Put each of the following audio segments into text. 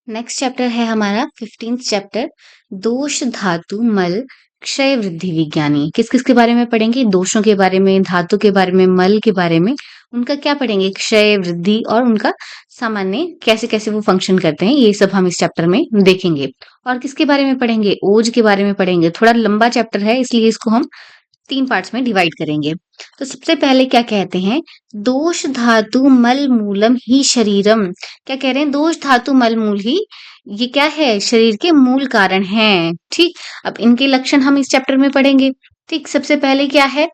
Next chapter है हमारा 15th chapter, दोष धातु मल क्षय वृद्धि विज्ञानी। किस किस के बारे में पढ़ेंगे? दोषों के बारे में, धातु के बारे में, मल के बारे में। उनका क्या पढ़ेंगे? क्षय वृद्धि और उनका सामान्य कैसे कैसे वो फंक्शन करते हैं, ये सब हम इस चैप्टर में देखेंगे। और किसके बारे में पढ़ेंगे? ओज के बारे में पढ़ेंगे। थोड़ा लंबा चैप्टर है इसलिए इसको हम 3 पार्ट्स में डिवाइड करेंगे। तो सबसे पहले क्या कहते हैं? दोष धातु मल मूलम ही शरीरम। क्या कह रहे हैं? दोष धातु मल मूल ही ये क्या है? शरीर के मूल कारण हैं। ठीक, अब इनके लक्षण हम इस चैप्टर में पढ़ेंगे। ठीक, सबसे पहले क्या है?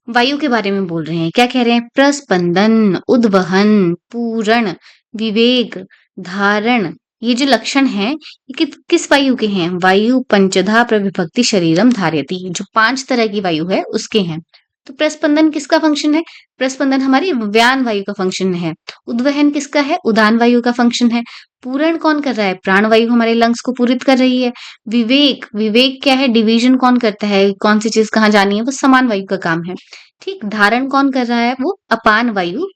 वायु के बारे में बोल रहे हैं। क्या कह रहे हैं? प्रस्पंदन, उद्वहन, पूरण, विवेक, धारण। ये जो लक्षण हैं ये किस वायु के हैं? वायु पंचधा प्रविभक्ति शरीरम धारयति, जो 5 तरह की वायु है उसके हैं। तो प्रस्पंदन किसका फंक्शन है? प्रस्पंदन हमारी व्यान वायु का फंक्शन है। उद्वहन किसका है? उदान वायु का फंक्शन है। पूरण कौन कर रहा है? प्राण वायु हमारे लंग्स को पूरित कर रही है। विवेक, विवेक क्या है? डिवीजन कौन करता है? कौन सी चीज कहाँ जानी है? वो समान वायु का काम है। ठीक, धारण कौन कर रहा है? वो अपान वायु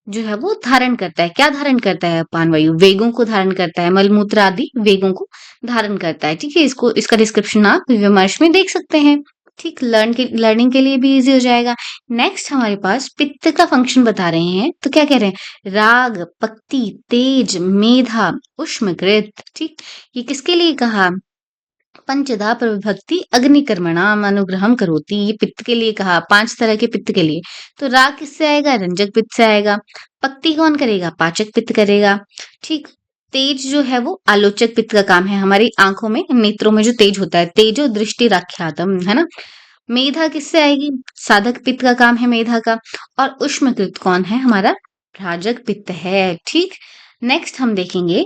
जो है वो धारण करता है। क्या धारण करता है? अपान वायु वेगों को धारण करता है, मलमूत्र आदि वेगों को धारण करता है। ठीक है, इसको इसका डिस्क्रिप्शन आप विमर्श में देख सकते हैं। ठीक, लर्निंग के लिए भी इजी हो जाएगा। नेक्स्ट हमारे पास पित्त का फंक्शन बता रहे हैं। तो क्या कह रहे हैं? राग, पक्ति, तेज, मेधा, उष्मकृत। ठीक, ये किसके लिए कहा? पंचधा प्रविभक्ति अग्निकर्मणाम अनुग्रहम करोति, ये पित्त के लिए कहा, 5 तरह के पित्त के लिए। तो राग किससे आएगा? रंजक पित्त से आएगा। पक्ति कौन करेगा? पाचक पित्त करेगा। ठीक, तेज जो है वो आलोचक पित्त का काम है। हमारी आंखों में, नेत्रों में जो तेज होता है, तेजो दृष्टि राख्यातम, है ना। मेधा किससे आएगी? साधक पित्त का काम है मेधा का। और उष्मकृत कौन है? हमारा राजक पित्त है। ठीक, नेक्स्ट हम देखेंगे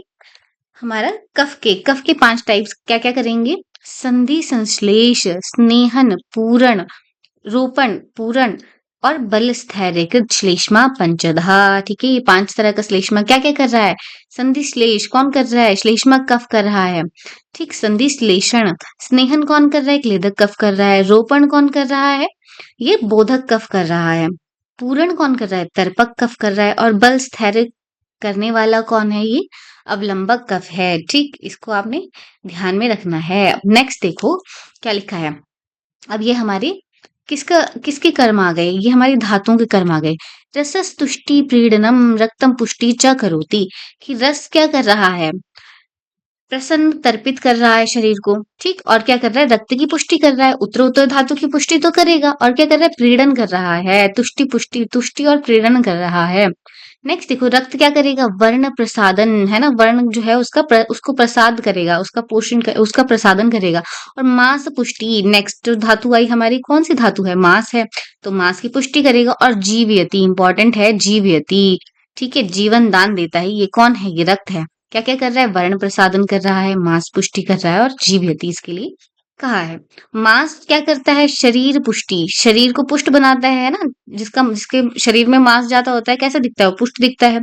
हमारा कफ के 5 टाइप्स क्या क्या करेंगे? संधि, संश्लेष, स्नेहन, पूरण, रोपण, पूरण और बल स्थैर्यकृत श्लेष्मा पंचधा। ठीक है, ये 5 तरह का श्लेष्मा क्या क्या कर रहा है? संधि श्लेष कौन कर रहा है? श्लेष्मा कफ कर रहा है। ठीक, संधि श्लेषण। स्नेहन कौन कर रहा है? क्लेदक कफ कर रहा है। रोपण कौन कर रहा है? ये बोधक कफ कर रहा है। पूरण कौन कर रहा है? तर्पक कफ कर रहा है। और बल स्थैर्य करने वाला कौन है? ये अवलंबक कफ है। ठीक, इसको आपने ध्यान में रखना है। नेक्स्ट देखो क्या लिखा है। अब ये हमारे किसके कर्म आ गए? ये हमारी धातुओं के कर्म आ गए। रसस तुष्टि प्रीडनम रक्तम पुष्टि च करोति, कि रस क्या कर रहा है? प्रसन्न तर्पित कर रहा है शरीर को। ठीक, और क्या कर रहा है? रक्त की पुष्टि कर रहा है। उत्तरोत्तर धातु की पुष्टि तो करेगा। और क्या कर रहा है? प्रीड़न कर रहा है। तुष्टि और प्रीड़न कर रहा है। नेक्स्ट देखो, रक्त क्या करेगा? वर्ण प्रसादन, है ना। वर्ण जो है उसको प्रसाद करेगा, उसका प्रसादन करेगा। और मांस पुष्टि, नेक्स्ट जो धातु आई हमारी, कौन सी धातु है? मांस है, तो मांस की पुष्टि करेगा। और जीवयति, इंपॉर्टेंट है जीवयति। ठीक है, जीवन दान देता है। ये कौन है? ये रक्त है। क्या क्या कर रहा है? वर्ण प्रसादन कर रहा है, मांस पुष्टि कर रहा है और जीवयति इसके लिए कहा है। मांस क्या करता है? शरीर पुष्टि, शरीर को पुष्ट बनाता है ना। जिसके शरीर में मांस ज्यादा होता है कैसा दिखता है? वो पुष्ट दिखता है।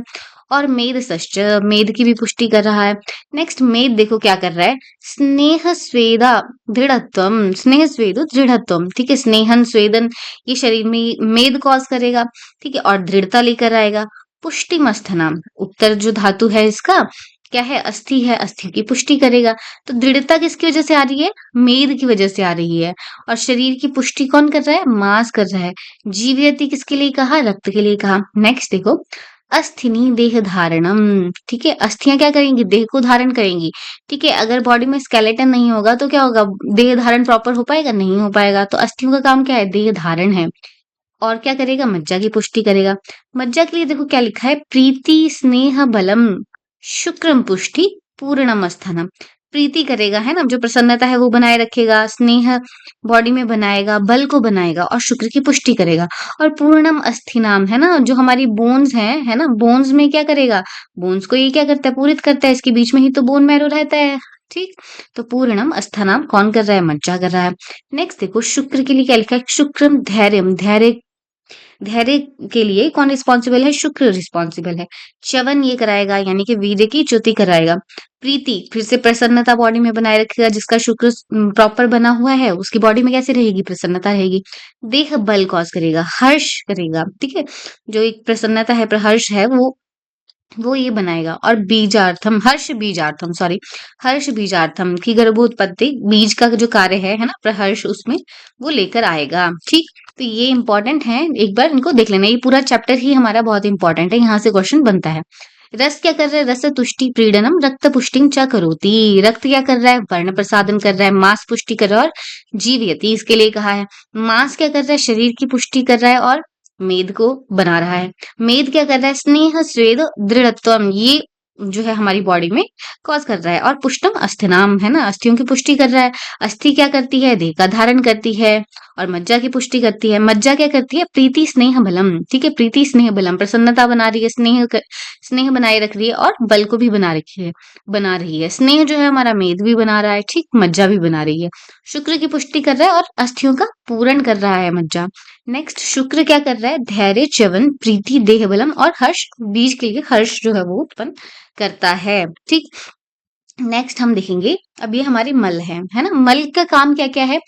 और मेद सश्च, मेद की भी पुष्टि कर रहा है। नेक्स्ट मेद देखो क्या कर रहा है? स्नेह स्वेदा दृढ़त्वम, स्नेह स्वेदो दृढ़त्वम। ठीक है, स्नेहन स्वेदन ये शरीर में मेद कॉज करेगा। ठीक है, और दृढ़ता लेकर आएगा। पुष्टि मस्थनम, उत्तर जो धातु है इसका क्या है? अस्थि है, अस्थि की पुष्टि करेगा। तो दृढ़ता किसकी वजह से आ रही है? मेद की वजह से आ रही है। और शरीर की पुष्टि कौन कर रहा है? मांस कर रहा है। जीवयति किसके लिए कहा? रक्त के लिए कहा। नेक्स्ट देखो, अस्थिनी देह धारणम। ठीक है, अस्थियां क्या करेंगी? देह को धारण करेंगी। ठीक है, अगर बॉडी में स्केलेटन नहीं होगा तो क्या होगा? देह धारण प्रॉपर हो पाएगा? नहीं हो पाएगा। तो अस्थियों का काम क्या है? देह धारण है। और क्या करेगा? मज्जा की पुष्टि करेगा। मज्जा के लिए देखो क्या लिखा है? प्रीति स्नेह बलम शुक्रम पुष्टि पूर्णम स्थानम। प्रीति करेगा, है ना, जो प्रसन्नता है वो बनाए रखेगा। स्नेह बॉडी में बनाएगा, बल को बनाएगा और शुक्र की पुष्टि करेगा। और पूर्णम अस्थि नाम, है ना, जो हमारी बोन्स हैं, है ना, बोन्स में क्या करेगा? बोन्स को ये क्या करता है? पूरित करता है। इसके बीच में ही तो बोन मैरो रहता है। ठीक, तो पूर्णम अस्थानाम कौन कर रहा है? मज्जा कर रहा है। नेक्स्ट देखो, शुक्र के लिए क्या लिखा है? शुक्रम धैर्यम, धैर्य, धैर्य के लिए कौन रिस्पॉन्सिबल है? शुक्र रिस्पॉन्सिबल है। च्यवन ये कराएगा, यानी कि वीर्य की च्युति कराएगा। प्रीति फिर से प्रसन्नता बॉडी में बनाए रखेगा। जिसका शुक्र प्रॉपर बना हुआ है उसकी बॉडी में कैसे रहेगी? प्रसन्नता रहेगी। देह बल कॉज करेगा, हर्ष करेगा। ठीक है, जो एक प्रसन्नता है, हर्ष है, वो वो ये बनाएगा। और बीजार्थम, हर्ष बीजार्थम, सॉरी, हर्ष बीजार्थम की गर्भोत्पत्ति, बीज का जो कार्य है ना, प्रहर्ष, उसमें वो लेकर आएगा। ठीक, तो ये इंपॉर्टेंट है, एक बार इनको देख लेना। ये पूरा चैप्टर ही हमारा बहुत इंपॉर्टेंट है, यहाँ से क्वेश्चन बनता है। रस क्या कर रहा है? रस तुष्टि प्रीडनम रक्त पुष्टिं च करोति। रक्त क्या कर रहा है? वर्ण प्रसादन कर रहा है, मांस पुष्टि कर रहा है, और जीवयति इसके लिए कहा है। मांस क्या कर रहा है? शरीर की पुष्टि कर रहा है और मेद को बना रहा है। मेद क्या कर रहा है? स्नेह स्वेद दृढ़त्वम, ये जो है हमारी बॉडी में कॉज कर रहा है। और पुष्टम अस्थिनाम, है ना, अस्थियों की पुष्टि कर रहा है। अस्थि क्या करती है? देह का धारण करती है। और मज्जा की पुष्टि करती है। मज्जा क्या करती है? प्रीति स्नेह बलम, ठीक है, प्रीति स्नेह बलम, प्रसन्नता बना रही है, स्नेह बनाए रख रही है, और बल को भी बना रही है। स्नेह जो है हमारा मेद भी बना रहा है, ठीक, मज्जा भी बना रही है। शुक्र की पुष्टि कर रहा है और अस्थियों का पूरण कर रहा है मज्जा। नेक्स्ट, शुक्र क्या कर रहा है? धैर्य च्यवन प्रीति देह बलम और हर्ष, बीज के लिए हर्ष जो है वो उत्पन्न करता है। ठीक, नेक्स्ट हम देखेंगे, अब ये हमारे मल है ना। मल का काम क्या क्या है?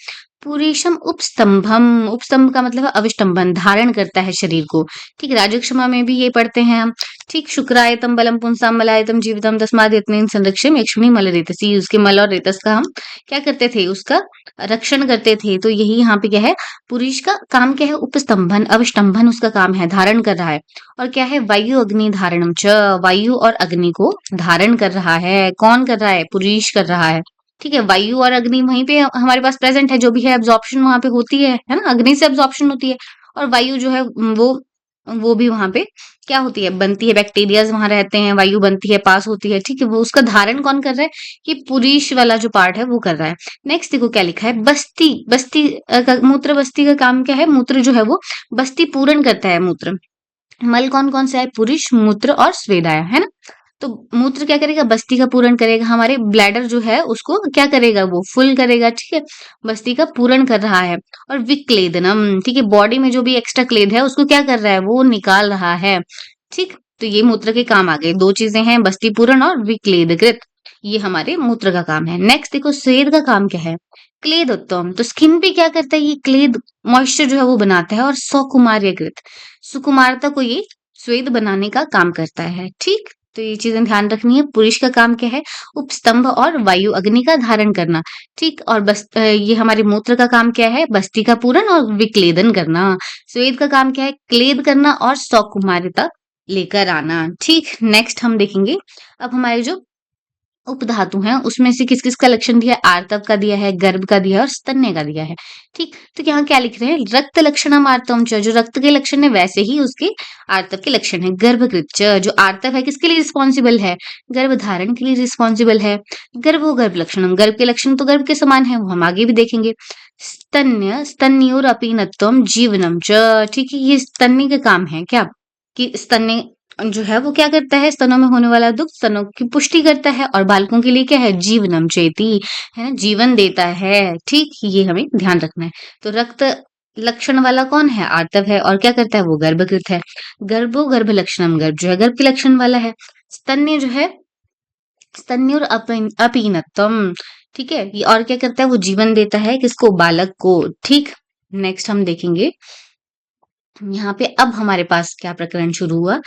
पुरीशम उपस्तंभम, उपस्तंभ का मतलब है अविष्टंभन, धारण करता है शरीर को। ठीक, राजक्षमा में भी ये पढ़ते हैं हम। ठीक, शुक्रायतम बलम पुंसाम मलायतम जीवितम तस्माद् यत्नेन संरक्षम यक्षिणी मल रेतसी, उसके मल और रेतस का हम क्या करते थे? उसका रक्षण करते थे। तो यही यहाँ पे क्या है? पुरुष का काम क्या है? उपस्तंभन, अविष्टंभन उसका काम है, धारण कर रहा है। और क्या है? वायु अग्नि धारणम च, वायु और अग्नि को धारण कर रहा है। कौन कर रहा है? पुरुष कर रहा है। ठीक है, वायु और अग्नि वहीं पे हमारे पास प्रेजेंट है, जो भी है एब्जॉर्प्शन वहां पे होती है ना, अग्नि से एब्जॉर्प्शन होती है। और वायु जो है वो भी वहां पे क्या होती है? बनती है, बैक्टीरियाज वहां रहते हैं, वायु बनती है, पास होती है। ठीक है, वो उसका धारण कौन कर रहा है? कि पुरुष वाला जो पार्ट है वो कर रहा है। नेक्स्ट देखो क्या लिखा है? बस्ती, बस्ती मूत्र बस्ती का काम क्या है? मूत्र जो है वो बस्ती पूर्ण करता है। मूत्र, मल कौन कौन सा है? पुरुष, मूत्र और स्वेदाय, है ना। तो मूत्र क्या करेगा? बस्ती का पूरण करेगा। हमारे ब्लैडर जो है उसको क्या करेगा? वो फुल करेगा। ठीक है, बस्ती का पूरण कर रहा है। और विक्लेदनम, ठीक है, बॉडी में जो भी एक्स्ट्रा क्लेद है उसको क्या कर रहा है? वो निकाल रहा है। ठीक, तो ये मूत्र के काम आ गए। दो चीजें हैं, बस्ती पूरण और विक्लेदकृत, ये हमारे मूत्र का काम है। नेक्स्ट देखो, स्वेद का काम क्या है? क्लेद उत्तम, तो स्किन पे क्या करता है? ये क्लेद मॉइस्चर जो है वो बनाता है। और सौकुमार्यकृत, सुकुमारता को ये स्वेद बनाने का काम करता है। ठीक, तो ये चीजें ध्यान रखनी है। पुरुष का काम क्या है? उपस्तंभ और वायु अग्नि का धारण करना। ठीक, और ये हमारे मूत्र का काम क्या है? बस्ती का पूरण और विक्लेदन करना। स्वेद का काम क्या है? क्लेद करना और सौकुमारिता लेकर आना। ठीक, नेक्स्ट हम देखेंगे, अब हमारे जो उपधातु हैं उसमें से किस किस का लक्षण दिया है? आर्तव का दिया है, गर्भ का दिया है और स्तन्य का दिया है। ठीक, तो यहाँ क्या लिख रहे हैं? रक्त लक्षणम आर्तवम च, जो रक्त के लक्षण है वैसे ही उसके आर्तव के लक्षण है। गर्भकृत च, जो आर्तव है किसके लिए रिस्पॉन्सिबल है? गर्भ धारण के लिए रिस्पॉन्सिबल है। गर्भो गर्भ लक्षणम, गर्भ के लक्षण तो गर्भ के समान है, वो हम आगे भी देखेंगे। स्तन्य, स्तन्योर अपीनत्वम जीवनम च, ठीक है, ये स्तन्य के काम है क्या? कि स्तन्य जो है वो क्या करता है? स्तनों में होने वाला दुख स्तनों की पुष्टि करता है। और बालकों के लिए क्या है? जीवनम चेती, है ना, जीवन देता है। ठीक, ये हमें ध्यान रखना है। तो रक्त लक्षण वाला कौन है? आर्तव है। और क्या करता है? वो गर्भकृत है। गर्भो गर्भ लक्षणम, गर्भ जो है गर्भ के लक्षण वाला है। स्तन्य जो है स्तन्योर अपीनत्वम, ठीक है, ये और क्या करता है? वो जीवन देता है, किसको? बालक को। ठीक, नेक्स्ट हम देखेंगे, यहाँ पे अब हमारे पास क्या प्रकरण शुरू हुआ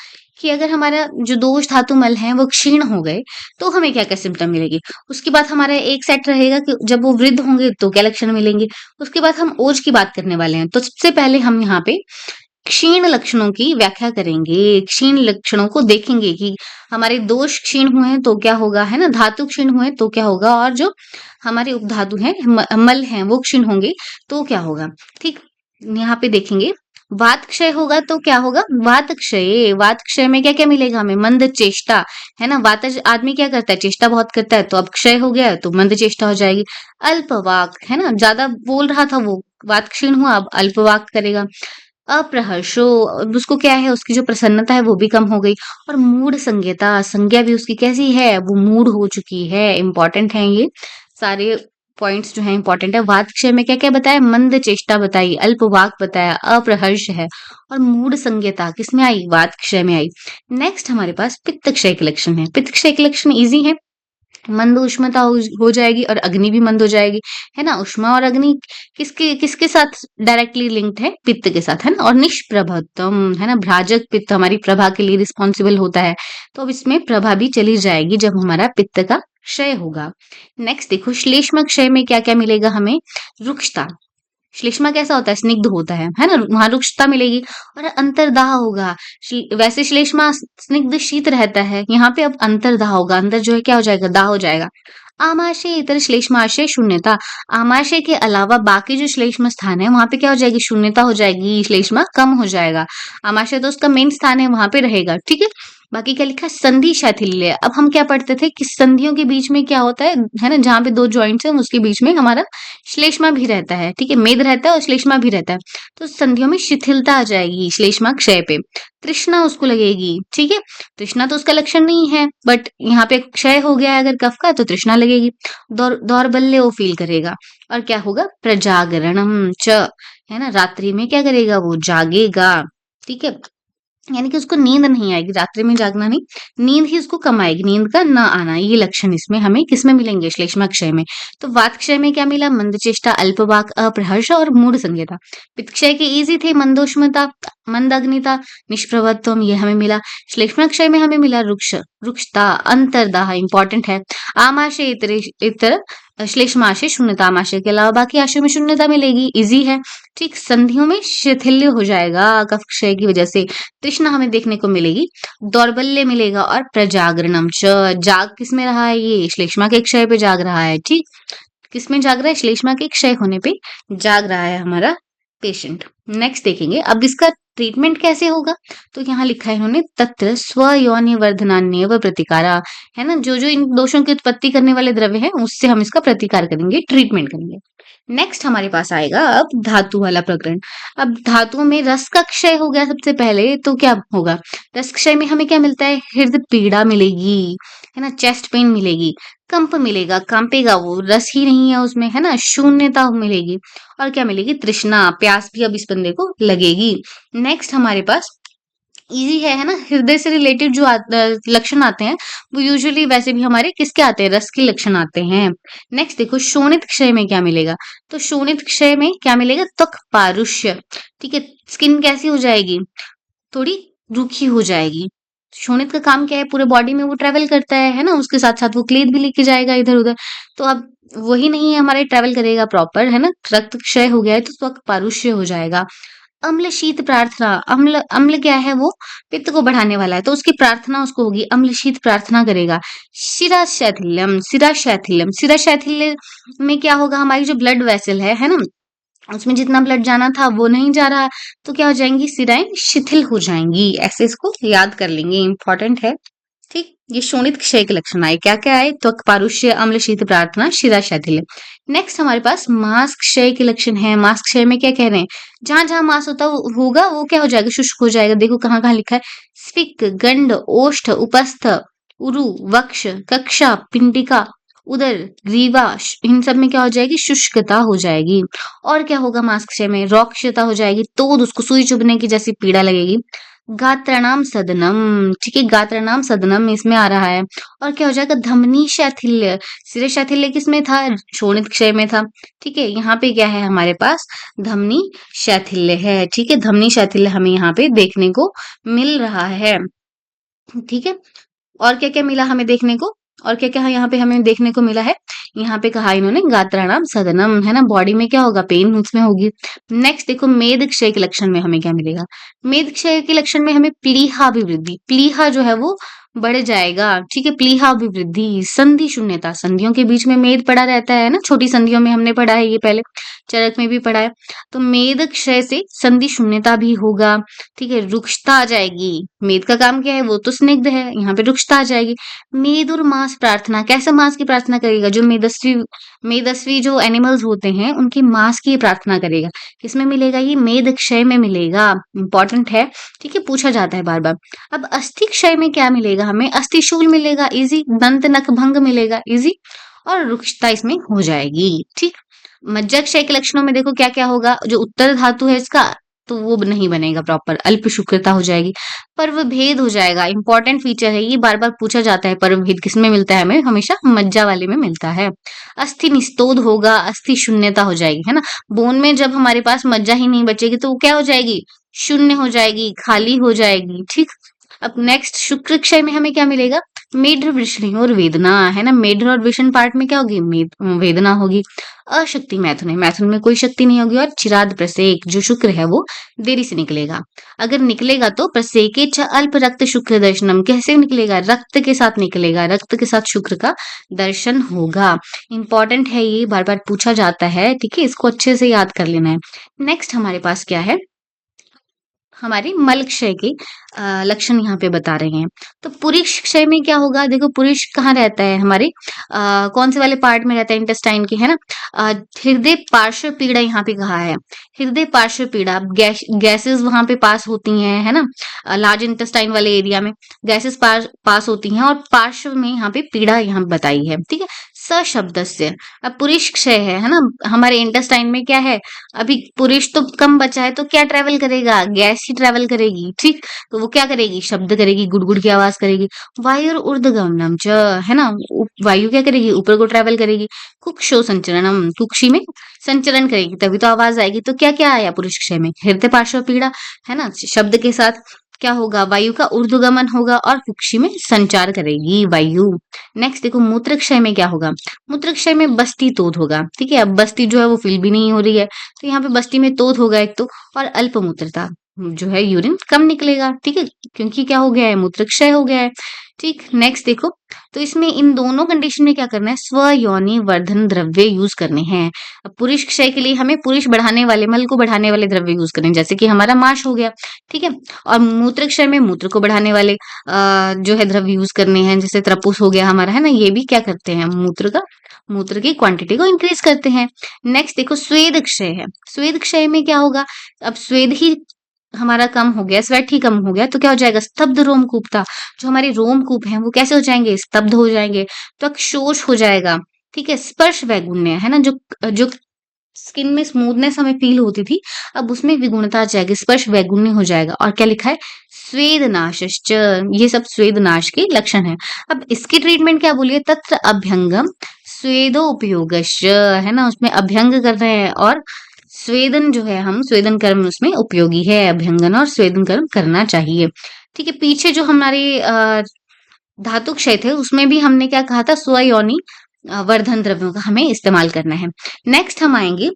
कि अगर हमारा जो दोष धातु मल है वो क्षीण हो गए तो हमें क्या क्या सिम्टम मिलेगी। उसके बाद हमारा एक सेट रहेगा कि जब वो वृद्ध होंगे तो क्या लक्षण मिलेंगे। उसके बाद हम ओज की बात करने वाले हैं। तो सबसे पहले हम यहाँ पे क्षीण लक्षणों की व्याख्या करेंगे। क्षीण लक्षणों को देखेंगे कि हमारे दोष क्षीण हुए हैं तो क्या होगा, है ना, धातु क्षीण हुए तो क्या होगा, और जो हमारे उपधातु हैं मल हैं वो क्षीण होंगे तो क्या होगा। ठीक, यहाँ पे देखेंगे, वात क्षय होगा तो क्या होगा? वात क्षय, वात क्षय में क्या क्या मिलेगा हमें? मंद चेष्टा, है ना, वात आदमी क्या करता है? चेष्टा बहुत करता है। तो अब क्षय हो गया तो मंद चेष्टा हो जाएगी। अल्पवाक, है ना, ज्यादा बोल रहा था वो, वात क्षीण हुआ, अब अल्पवाक करेगा। अप्रहर्षो, उसको क्या है? उसकी जो प्रसन्नता है वो भी कम हो गई। और मूढ़ संज्ञता, संज्ञा भी उसकी कैसी है? वो मूढ़ हो चुकी है। इंपॉर्टेंट है ये सारे पॉइंट्स जो है इंपॉर्टेंट है। वात क्षय में क्या क्या बताया? मंद चेष्टा बताई, अल्पवाक बताया, अप्रहर्ष है। और मूढ़ संज्ञता किसमें आई? वात क्षय में आई। नेक्स्ट हमारे पास पित्त क्षय के लक्षण है। पित्त क्षय के लक्षण इजी है, मंद उष्मता हो जाएगी और अग्नि भी मंद हो जाएगी, है ना? ऊष्मा और अग्नि किसके किसके साथ डायरेक्टली लिंक्ड है? पित्त के साथ, है ना? और निष्प्रभत्वम, है ना? भ्राजक पित्त हमारी प्रभा के लिए रिस्पॉन्सिबल होता है, तो अब इसमें प्रभा भी चली जाएगी जब हमारा पित्त का क्षय होगा। नेक्स्ट देखो श्लेष्म क्षय में क्या-क्या मिलेगा हमें? रुक्षता। श्लेष्मा कैसा होता है? स्निग्ध होता है ना? वहां रुक्षता मिलेगी और अंतर्दाह होगा। वैसे श्लेष्मा स्निग्ध शीत रहता है, यहाँ पे अब अंतर्दाह होगा। अंदर जो है क्या हो जाएगा? दाह हो जाएगा। आमाशय इतर श्लेष्माशय शून्यता। आमाशय के अलावा बाकी जो श्लेष्म स्थान है वहां पे क्या हो जाएगी? शून्यता हो जाएगी, श्लेष्मा कम हो जाएगा। आमाशय तो उसका मेन स्थान है, वहां पे रहेगा, ठीक है। बाकी क्या लिखा है? संधि शैथिल्य। अब हम क्या पढ़ते थे कि संधियों के बीच में क्या होता है ना? जहाँ पे दो जॉइंट्स है उसके बीच में हमारा श्लेष्मा भी रहता है, ठीक है। मेद रहता है और श्लेष्मा भी रहता है, तो संधियों में शिथिलता आ जाएगी श्लेष्मा क्षय पे। तृष्णा उसको लगेगी, ठीक है। तृष्णा तो उसका लक्षण नहीं है, बट यहाँ पे क्षय हो गया है अगर कफ का, तो तृष्णा लगेगी। दौर्बल्य वो फील करेगा। और क्या होगा? प्रजागरणम च, है ना? रात्रि में क्या करेगा? वो जागेगा, ठीक है। यानी कि उसको नींद नहीं आएगी, रात्रि में जागना नहीं, नींद ही उसको कम आएगी, नींद का ना आना, ये लक्षण इसमें हमें किसमें मिलेंगे? श्लेष्मा क्षय में। तो वात क्षय में क्या मिला? मंदचेष्टा, अल्पवाक, अप्रहर्ष और मूढ़ संज्ञता। पित्त क्षय के इजी थे, मंदोष्मता, मंदग्निता, निष्प्रभत्वम, ये हमें मिला। श्लेष्मा क्षय में हमें मिला रुक्षता, अंतर्दाह, इंपॉर्टेंट है। आमाशय इतर श्लेष्माशय शून्यता, आमाशय के अलावा बाकी आशय में शून्यता मिलेगी, इजी है, ठीक। संधियों में शिथिल्य हो जाएगा कफ क्षय की वजह से। तृष्णा हमें देखने को मिलेगी, दौर्बल्य मिलेगा और प्रजागरणम च, जाग किसमें रहा है? ये श्लेष्मा के क्षय पे जाग रहा है, ठीक। किसमें जाग रहा है? श्लेष्मा के क्षय होने पे जाग रहा है हमारा पेशेंट। नेक्स्ट देखेंगे अब इसका ट्रीटमेंट कैसे होगा। तो यहाँ लिखा है इन्होंने, तत्र स्वयोनि वर्धनान्यव प्रतिकारा, है ना? जो जो इन दोषों की उत्पत्ति करने वाले द्रव्य हैं उससे हम इसका प्रतिकार करेंगे, ट्रीटमेंट करेंगे। नेक्स्ट हमारे पास आएगा अब धातु वाला प्रकरण। अब धातुओं में रस का क्षय हो गया सबसे पहले, तो क्या होगा? रस क्षय में हमें क्या मिलता है? हृदय पीड़ा मिलेगी, है ना? चेस्ट पेन मिलेगी, कंप मिलेगा, कांपेगा वो, रस ही नहीं है उसमें, है ना? शून्यता मिलेगी। और क्या मिलेगी? तृष्णा, प्यास भी अब इस बंदे को लगेगी। नेक्स्ट हमारे पास इजी है ना? हृदय से रिलेटेड जो लक्षण आते हैं वो यूजुअली वैसे भी हमारे किसके आते हैं? रस के लक्षण आते हैं। नेक्स्ट देखो शोणित क्षय में क्या मिलेगा। तो शोणित क्षय में क्या मिलेगा? त्वक पारुष्य, ठीक है। स्किन कैसी हो जाएगी? थोड़ी रूखी हो जाएगी। शोणित का काम क्या है? पूरे बॉडी में वो ट्रेवल करता है ना? उसके साथ साथ वो क्लेद भी लेके जाएगा इधर उधर, तो अब वही नहीं है हमारे, ट्रेवल करेगा प्रॉपर, है ना? रक्त क्षय हो गया है तो त्वक पारुष्य हो जाएगा। अम्ल शीत प्रार्थना, अम्ल अम्ल क्या है? वो पित्त को बढ़ाने वाला है, तो उसकी प्रार्थना उसको होगी, अम्ल शीत प्रार्थना करेगा। शिरा शैथिल्यम, शिरा शैथिल्यम, शिरा शैथिल्य में क्या होगा? हमारी जो ब्लड वेसल है ना, उसमें जितना ब्लड जाना था वो नहीं जा रहा, तो क्या हो जाएंगी? शिराएं शिथिल हो जाएंगी। ऐसे इसको याद कर लेंगे, इंपॉर्टेंट है, ठीक। ये शोणित क्षय के लक्षण आए, क्या क्या आए? त्वक पारुष्य, अम्ल शीत प्रार्थना, शिरा शैथिल्य। नेक्स्ट हमारे पास मांस क्षय के लक्षण है। मांस क्षय में क्या कह रहे हैं? जहां जहां मांस होगा वो क्या हो जाएगा? शुष्क हो जाएगा। देखो कहाँ कहाँ लिखा है, स्फिक, गंड, ओष्ठ, उपस्थ, उरु, वक्ष, कक्षा, पिंडिका, उदर, ग्रीवा, इन सब में क्या हो जाएगी? शुष्कता हो जाएगी। और क्या होगा मांस क्षय में? रौक्ष्यता हो जाएगी, तो उसको सुई चुभने की जैसी पीड़ा लगेगी। गात्रणाम सदनम, ठीक है, गात्रणाम सदनम इसमें आ रहा है। और क्या हो जाएगा? धमनी शैथिल्य, सिरे शैथिल्य किसमें था? शोणित क्षय में था, ठीक है। यहाँ पे क्या है हमारे पास? धमनी शैथिल्य है, ठीक है। धमनी शैथिल्य हमें यहाँ पे देखने को मिल रहा है, ठीक है। और क्या क्या मिला हमें देखने को? और क्या क्या यहाँ पे हमें देखने को मिला है? यहाँ पे कहा इन्होंने गात्राणाम सदनम, है ना? बॉडी में क्या होगा? पेन उसमें होगी। नेक्स्ट देखो मेद क्षय के लक्षण में हमें क्या मिलेगा? मेद क्षय के लक्षण में हमें प्लीहा अभिवृद्धि, प्लीहा जो है वो बढ़ जाएगा, ठीक है। प्लीहा अभिवृद्धि, संधि शून्यता, संधियों के बीच में मेद पड़ा रहता है ना, छोटी संधियों में हमने पढ़ा है ये पहले, चरक में भी पढ़ा है। तो मेद क्षय से संधि शून्यता भी होगा, ठीक है। रुक्षता आ जाएगी, मेद का काम क्या है? वो तो स्निग्ध है, यहाँ पे रुक्षता आ जाएगी। मेद और मांस प्रार्थना, कैसे मांस की प्रार्थना करेगा? जो मेदस्वी मेदस्वी जो एनिमल्स होते हैं उनकी मांस की प्रार्थना करेगा। किसमें मिलेगा? ये मेद क्षय में मिलेगा, इंपॉर्टेंट है, ठीक है, पूछा जाता है बार बार। अब अस्थि क्षय में क्या मिलेगा हमें? अस्थिशूल मिलेगा, इजी। दंत नख भंग मिलेगा, इजी। और रुक्षता इसमें हो जाएगी, ठीक। मज्जा क्षय के लक्षणों में देखो क्या क्या होगा। जो उत्तर धातु है इसका, तो वो नहीं बनेगा प्रॉपर, अल्प शुक्रता हो जाएगी। पर्व भेद हो जाएगा, इंपॉर्टेंट फीचर है ये, बार बार पूछा जाता है। पर्व भेद किसमें मिलता है हमें? हमेशा मज्जा वाले में मिलता है। अस्थि निस्तोध होगा, अस्थि शून्यता हो जाएगी, है ना। बोन में जब हमारे पास मज्जा ही नहीं बचेगी तो वो क्या हो जाएगी? शून्य हो जाएगी, खाली हो जाएगी, ठीक। अब नेक्स्ट शुक्र क्षय में हमें क्या मिलेगा? मेढ्र वृषणि और वेदना, है ना। मेढ्र और वृषण पार्ट में क्या होगी? वेदना होगी। अशक्ति मैथुन है, मैथुन में कोई शक्ति नहीं होगी। और चिराद प्रसेक जो शुक्र है वो देरी से निकलेगा। अगर निकलेगा तो प्रसेके च अल्प रक्त शुक्र दर्शनम, कैसे निकलेगा? रक्त के साथ निकलेगा, रक्त के साथ शुक्र का दर्शन होगा। इंपॉर्टेंट है ये, बार बार पूछा जाता है, ठीक है, इसको अच्छे से याद कर लेना है। नेक्स्ट हमारे पास क्या है? हमारे मल क्षय के लक्षण यहाँ पे बता रहे हैं। तो पुरुष क्षय में क्या होगा? देखो पुरुष कहाँ रहता है? हमारे कौन से वाले पार्ट में रहता है? इंटेस्टाइन के, है ना। हृदय पार्श्व पीड़ा यहाँ पे कहा है। हृदय पार्श्व पीड़ा, गैसेस वहां पे पास होती हैं, है ना। लार्ज इंटेस्टाइन वाले एरिया में गैसेस पास होती हैं, और पार्श्व में यहाँ पे पीड़ा यहाँ बताई है, ठीक है। सशब्द से, अब पुरुष क्षय है ना। हमारे इंटेस्टाइन में क्या है? अभी पुरुष तो कम बचा है, तो क्या ट्रेवल करेगा? गैस ही ट्रेवल करेगी, ठीक। तो वो क्या करेगी? शब्द करेगी, गुड़गुड़ की आवाज करेगी। वायु ऊर्ध्वगमनम च, है ना। वायु क्या करेगी? ऊपर को ट्रेवल करेगी। कुक्षो संचरणम, कुक्षी में संचरण करेगी, तभी तो आवाज आएगी। तो क्या क्या आया पुरुष क्षय में? हृदय पार्श्व पीड़ा, है ना। शब्द के साथ क्या होगा? वायु का ऊर्ध्वगमन होगा, और कुक्षी में संचार करेगी वायु। नेक्स्ट देखो मूत्र क्षय में क्या होगा? मूत्र क्षय में बस्ती तोद होगा, ठीक है। अब बस्ती जो है वो फिल भी नहीं हो रही है, तो यहाँ पे बस्ती में तोद होगा एक तो। और अल्प मूत्रता, जो है यूरिन कम निकलेगा, ठीक है, क्योंकि क्या हो गया है? मूत्र क्षय हो गया है, ठीक। नेक्स्ट देखो, तो इसमें इन दोनों कंडीशन में क्या करना है? स्व योनि वर्धन द्रव्य यूज करने हैं। अब पुरुष क्षय के लिए हमें पुरुष बढ़ाने वाले, मल को बढ़ाने वाले द्रव्य यूज करने हैं, जैसे कि हमारा माश हो गया, ठीक है। और मूत्र क्षय में मूत्र को बढ़ाने वाले जो है द्रव्य यूज करने हैं, जैसे त्रपुस हो गया हमारा, है ना। ये भी क्या करते हैं? मूत्र की क्वांटिटी को इंक्रीज करते हैं। नेक्स्ट देखो स्वेद क्षय है। स्वेद क्षय में क्या होगा? अब स्वेद ही हमारा कम हो गया, स्वेट ही कम हो गया, तो क्या हो जाएगा? स्तब्ध रोमकूपता, जो हमारे रोमकूप हैं वो कैसे हो जाएंगे? स्तब्ध हो जाएंगे। त्वक शोष हो जाएगा, ठीक है। स्पर्श वैगुण्य, है ना, जो जो स्किन में स्मूथनेस हमें फील होती थी, अब उसमें विगुणता आ जाएगी, स्पर्श वैगुण्य हो जाएगा। और क्या लिखा है? स्वेद नाशश्च, ये सब स्वेद नाश के लक्षण है। अब इसकी ट्रीटमेंट क्या बोलिए? तत्र अभ्यंगम स्वेदो उपयोगश्च, है ना, उसमें अभ्यंग कर रहे हैं, और स्वेदन जो है, हम स्वेदन कर्म उसमें उपयोगी है, अभ्यंगन और स्वेदन कर्म करना चाहिए, ठीक है। पीछे जो हमारे धातु क्षय थे उसमें भी हमने क्या कहा था? स्वयोनि वर्धन द्रव्यों का हमें इस्तेमाल करना है। नेक्स्ट हम आएंगे,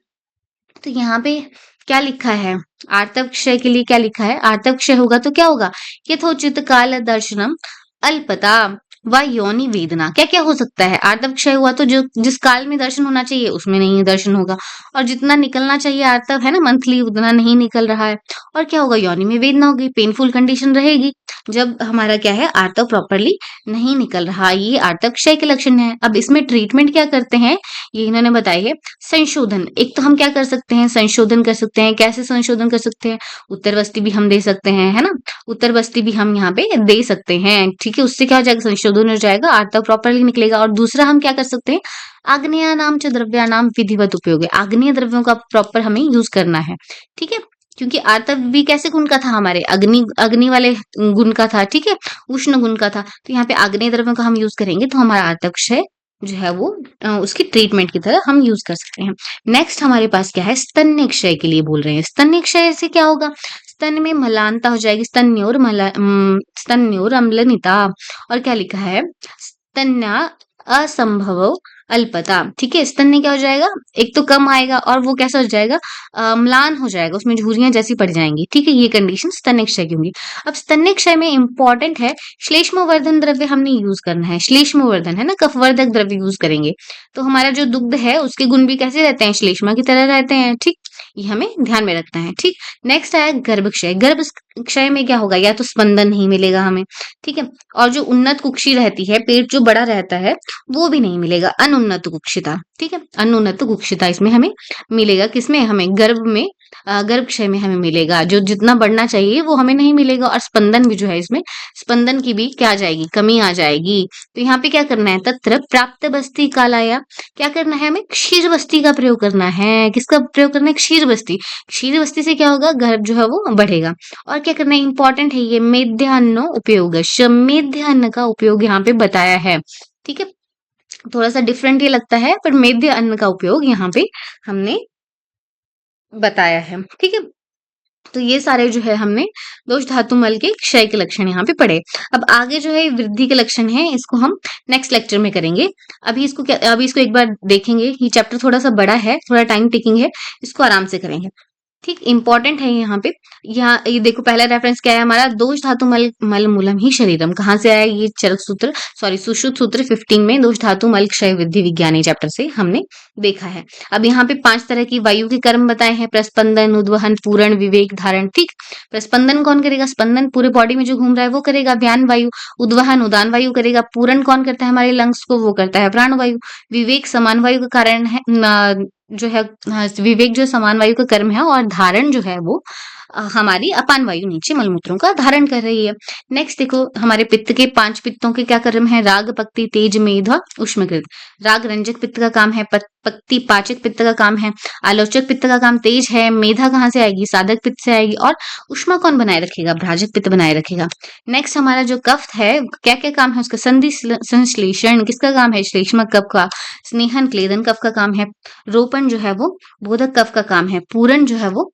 तो यहाँ पे क्या लिखा है? आर्तव क्षय के लिए क्या लिखा है? आर्तव क्षय होगा तो क्या होगा? यथोचित काल दर्शनम अल्पता व योनि वेदना। क्या क्या हो सकता है? आर्तव क्षय हुआ तो जो जिस काल में दर्शन होना चाहिए उसमें नहीं दर्शन होगा, और जितना निकलना चाहिए आर्तव, है ना, मंथली, उतना नहीं निकल रहा है। और क्या होगा? योनि में वेदना होगी, पेनफुल कंडीशन रहेगी, जब हमारा क्या है? आर्तव प्रॉपरली नहीं निकल रहा। ये आर्तव क्षय के लक्षण है। अब इसमें ट्रीटमेंट क्या करते हैं? ये इन्होंने बताई है। संशोधन, एक तो हम क्या कर सकते हैं? संशोधन कर सकते हैं। कैसे संशोधन कर सकते हैं? उत्तर बस्ती भी हम दे सकते हैं, है ना। उत्तर बस्ती भी हम यहाँ पे दे सकते हैं, ठीक है। उससे क्या हो जाएगा? संशोधन हो जाएगा, आर्तव प्रॉपरली निकलेगा। और दूसरा हम क्या कर सकते हैं? आग्नेय नाम च द्रव्यानाम विधिवत उपयोग है। आग्नेय द्रव्यों का प्रॉपर हमें यूज करना है, ठीक है। क्योंकि आर्तव भी कैसे गुण का था? हमारे अग्नि अग्नि वाले गुण का था, ठीक है, उष्ण गुण का था। तो यहाँ पे आग्नेय द्रव्यों का हम यूज करेंगे तो हमारा आर्तव क्षय जो है वो उसकी ट्रीटमेंट की तरह हम यूज कर सकते हैं। नेक्स्ट हमारे पास क्या है? स्तन्य क्षय के लिए बोल रहे हैं। स्तन्य क्षय से क्या होगा? स्तन में मलानता हो जाएगी, स्तन्योर अम्लनिता। और क्या लिखा है? स्तन्या असंभव अल्पता, ठीक है। स्तन्य क्या हो जाएगा? एक तो कम आएगा, और वो कैसा हो जाएगा? म्लान हो जाएगा, उसमें झुर्रियां जैसी पड़ जाएंगी, ठीक है। ये कंडीशन स्तन्य क्षय की होंगी। अब स्तन्य क्षय में इंपॉर्टेंट है श्लेष्मवर्धन द्रव्य हमने यूज करना है। श्लेष्मवर्धन, है ना, कफवर्धक द्रव्य यूज करेंगे, तो हमारा जो दुग्ध है उसके गुण भी कैसे रहते हैं? श्लेष्मा की तरह रहते हैं, ठीक। ये हमें ध्यान में रखना है, ठीक। नेक्स्ट आया गर्भ क्षय। गर्भ क्षय में क्या होगा? या तो स्पंदन नहीं मिलेगा हमें, ठीक है, और जो उन्नत कुक्षी रहती है, पेट जो बड़ा रहता है, वो भी नहीं मिलेगा, अनुन्नत कुक्षिता। ठीक है, अनुन्नत कुक्षिता इसमें हमें मिलेगा, किसमें, हमें गर्भ में, गर्भ क्षय में हमें मिलेगा। जो जितना बढ़ना चाहिए वो हमें नहीं मिलेगा, और स्पंदन भी जो है इसमें, स्पंदन की भी क्या आ जाएगी, कमी आ जाएगी। तो यहाँ पे क्या करना है, तत्र प्राप्त बस्ती कालाया, क्या करना है, हमें क्षीर बस्ती का प्रयोग करना है। किसका प्रयोग करना है, क्षीर बस्ती। क्षीर बस्ती से क्या होगा, गर्भ जो है वो बढ़ेगा। और क्या करना है, इंपॉर्टेंट है ये, मेध्यान्नो उपयोग, मेध्यान्न का उपयोग यहाँ पे बताया है। ठीक है, थोड़ा सा डिफरेंट ये लगता है, पर मेध्य अन्न का उपयोग यहाँ पे हमने बताया है। ठीक है, तो ये सारे जो है हमने दोष धातु मल के क्षय के लक्षण यहाँ पे पढ़े। अब आगे जो है वृद्धि के लक्षण है, इसको हम नेक्स्ट लेक्चर में करेंगे। अभी इसको एक बार देखेंगे। ये चैप्टर थोड़ा सा बड़ा है, थोड़ा टाइम टेकिंग है, इसको आराम से करेंगे। ठीक, इंपॉर्टेंट है यहाँ पे। यहाँ ये देखो, पहला रेफरेंस क्या है हमारा, दोष धातु मल मल मूलम ही शरीरम। कहाँ से आया ये चरक सूत्र, सॉरी सुश्रुत सूत्र 15 में, दोष धातु मल क्षय वृद्धि विज्ञानी चैप्टर से हमने देखा है। अब यहाँ पे 5 तरह की वायु के कर्म बताए हैं, प्रस्पंदन, उद्वहन, पूरण, विवेक, धारण। ठीक, प्रस्पंदन कौन करेगा, स्पंदन पूरे बॉडी में जो घूम रहा है वो करेगा, व्यान वायु। उद्वहन उदान वायु करेगा। पूरण कौन करता है, हमारे लंग्स को, वो करता है प्राण वायु। विवेक समान वायु का कारण है, जो है, विवेक जो समान वायु का कर्म है, और धारण जो है वो हमारी अपान वायु नीचे मलमूत्रों का धारण कर रही है। नेक्स्ट देखो, हमारे पित्त के 5 पित्तों के क्या कर्म है, राग, पक्ति, तेज, मेध, उष्मकृत। राग रंजक पित्त का काम है, पक्ति पाचक पित्त का काम है, आलोचक पित्त का काम तेज है, मेधा कहाँ से आएगी, साधक पित्त से आएगी, और उष्मा कौन बनाए रखेगा, भ्राजक पित्त बनाए रखेगा। नेक्स्ट हमारा जो कफ है, क्या क्या काम है उसका, संधि संश्लेषण किसका काम है, श्लेष्मक कफ का। स्नेहन क्लेदन कफ का काम है। रोपण जो है वो बोधक कफ का काम है। पूरण जो है वो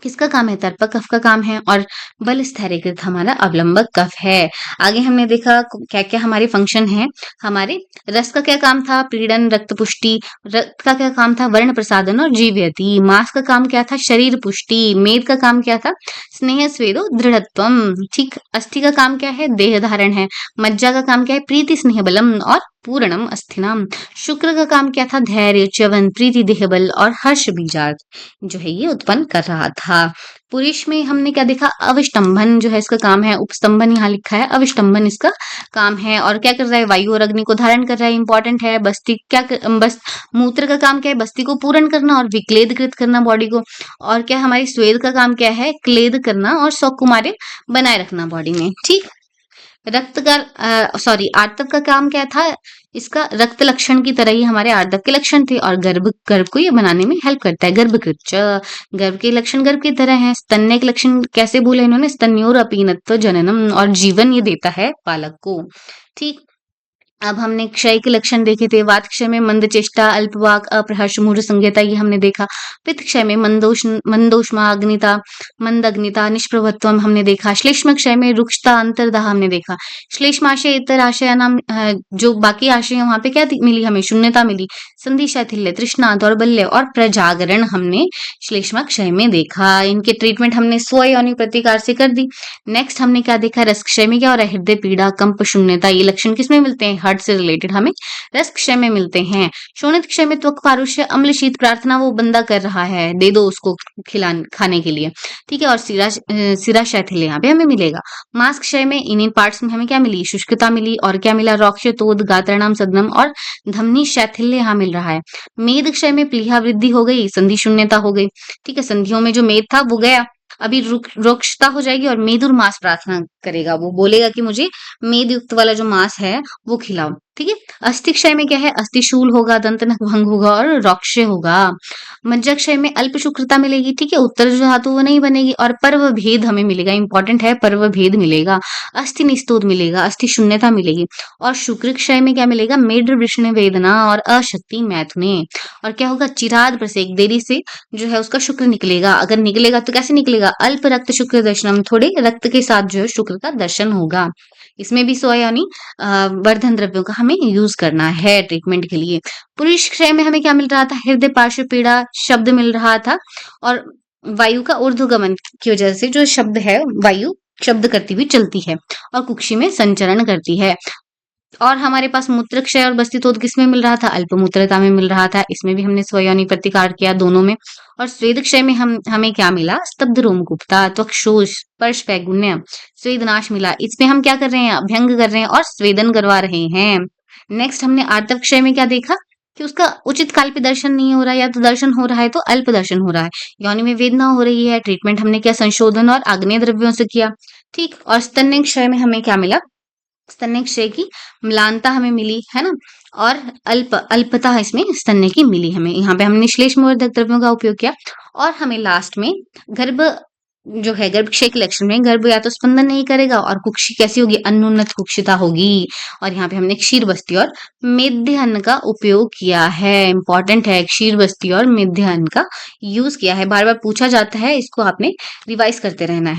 किसका काम है, तर्पक कफ का काम है। और बल स्थैर्यकृत हमारा अवलंबक कफ है। आगे हमने देखा क्या क्या हमारे फंक्शन है। हमारे रस का क्या काम था, पीड़न, रक्त पुष्टि। रक्त का क्या काम था, वर्ण प्रसादन और जीव्यति। मांस का काम क्या था, शरीर पुष्टि। मेद का काम क्या था, स्नेह स्वेदो दृढ़त्वम। ठीक, अस्थि का काम क्या है, देह धारण है। मज्जा का काम क्या है, प्रीति स्नेह बलम और पूर्णम अस्थिनाम। शुक्र का काम क्या था, धैर्य, च्यवन, प्रीति, देह बल और हर्ष बीजार्थ जो है ये उत्पन्न कर रहा था। पुरुष में हमने क्या देखा, अविष्टंभन जो है इसका काम है। उपस्तंभन यहाँ लिखा है, अविष्टंभन इसका काम है। और क्या कर रहा है, वायु और अग्नि को धारण कर रहा है, इंपॉर्टेंट है। बस्ती बस मूत्र का काम क्या है, बस्ती को पूर्ण करना और विक्लेदकृत करना बॉडी को। और क्या हमारी स्वेद का काम क्या है, क्लेद करना और सौकुमार्य बनाए रखना बॉडी में। ठीक, रक्त का सॉरी आर्तव का काम क्या था, इसका रक्त लक्षण की तरह ही हमारे आर्तव के लक्षण थे, और गर्भ गर्भ को ये बनाने में हेल्प करता है। गर्भकृच, गर्भ के लक्षण गर्भ की तरह है। स्तन्य के लक्षण कैसे बोले इन्होंने, स्तन्योर अपीनत्व जननम, और जीवन ये देता है पालक को। ठीक, अब हमने क्षय के लक्षण देखे थे। वात क्षय में मंद चेष्टा, अल्पवाक, अप्रहर्ष, मूढ़ संज्ञता, ये हमने देखा। पित्त क्षय में मंदोष्मा, अग्निता, मंद अग्निता, निष्प्रभत्व हमने देखा। श्लेष्म क्षय में रुक्षता, अंतर्दाह हमने देखा। श्लेष्माशय इतर आशय नाम जो बाकी आशय वहां पे क्या मिली हमें, शून्यता मिली। संधि, शैथिल्य, तृष्णा, दौर्बल्य और प्रजागरण हमने श्लेष्मा क्षय में देखा। इनके ट्रीटमेंट हमने स्वयोनि प्रतिकार से कर दी। नेक्स्ट हमने क्या देखा, रस क्षय में क्या हो रहा है, हृदय पीड़ा, कंप, शून्यता, ये लक्षण किसमें मिलते हैं, हार्ट से रिलेटेड हमें रस क्षय में मिलते हैं। शोणित क्षय में त्वक पारुष्य, अम्ल शीत प्रार्थना वो बंदा कर रहा है, दे दो उसको खाने के लिए। ठीक है, और सिरा शैथिल्य यहाँ पे हमें मिलेगा। मांस क्षय में इन पार्ट्स में हमें क्या मिली, शुष्कता मिली। और क्या मिला, रौक्ष, तोद, गात्रणाम, सदनम और धमनी शैथिल्य यहाँ मिल रहा है। मेद क्षय में प्लीहा वृद्धि हो गई, संधि शून्यता हो गई। ठीक है, संधियों में जो मेद था वो गया, अभी रुक्षता हो जाएगी और मेदुर मांस प्रार्थना करेगा, वो बोलेगा कि मुझे मेद युक्त वाला जो मांस है वो खिलाओ। ठीक है, अस्थि क्षय में क्या है, अस्थिशूल होगा, दंतनख भंग होगा और रौक्ष्य होगा। मज्जा क्षय में अल्प शुक्रता मिलेगी। ठीक है, उत्तर जो धातु वो नहीं बनेगी। और पर्व भेद हमें मिलेगा, इंपॉर्टेंट है, पर्व भेद मिलेगा। अस्थि निस्तोद मिलेगा, अस्थि शून्यता मिलेगी। और शुक्र क्षय में क्या मिलेगा, मेड वृष्ण वेदना और अशक्ति मैथुने। और क्या होगा, चिराद प्रसेक, देरी से जो है उसका शुक्र निकलेगा। अगर निकलेगा तो कैसे निकलेगा, अल्प रक्त शुक्र दर्शनम, थोड़े रक्त के साथ जो है शुक्र का दर्शन होगा। इसमें भी सो यानी वर्धन द्रव्यों का हमें यूज करना है ट्रीटमेंट के लिए। पुरुष क्षय में हमें क्या मिल रहा था, हृदय पार्श्व पीड़ा शब्द मिल रहा था। और वायु का ऊर्ध्वगमन की वजह से जो शब्द है, वायु शब्द करती हुई चलती है और कुक्षी में संचरण करती है। और हमारे पास मूत्र क्षय और बस्तितोद किसमें मिल रहा था, अल्पमूत्रता में मिल रहा था। इसमें भी हमने स्वयोनि प्रतिकार किया दोनों में। और स्वेद क्षय में हमें क्या मिला, स्तब्ध रोमकूपता, त्वक्षोष, स्पर्श वैगुण्य, स्वेदनाश मिला। इसमें हम क्या कर रहे हैं, अभ्यंग कर रहे हैं और स्वेदन करवा रहे हैं। नेक्स्ट हमने आर्तव क्षय में क्या देखा कि उसका उचित काल पे दर्शन नहीं हो रहा है, या तो दर्शन हो रहा है तो अल्प दर्शन हो रहा है, योनि में वेदना हो रही है, ट्रीटमेंट हमने किया संशोधन और आग्नेय द्रव्यों से किया। ठीक, और स्तन्य क्षय में हमें क्या मिला, स्तन्य क्षय की म्लानता हमें मिली है ना, और अल्पता इसमें स्तन्य की मिली हमें। यहाँ पे हमने श्लेष्मवर्धक द्रव्यों का उपयोग किया, और हमें लास्ट में गर्भ जो है गर्भाशय के लक्षण में गर्भ या तो स्पंदन नहीं करेगा, और कुक्षी कैसी होगी, अनुन्नत कुक्षिता होगी। और यहाँ पे हमने क्षीर बस्ती और मेध्य अन्न का उपयोग किया है। इंपॉर्टेंट है, क्षीर बस्ती और मेध्य अन्न का यूज किया है, बार बार पूछा जाता है, इसको आपने रिवाइज करते रहना है।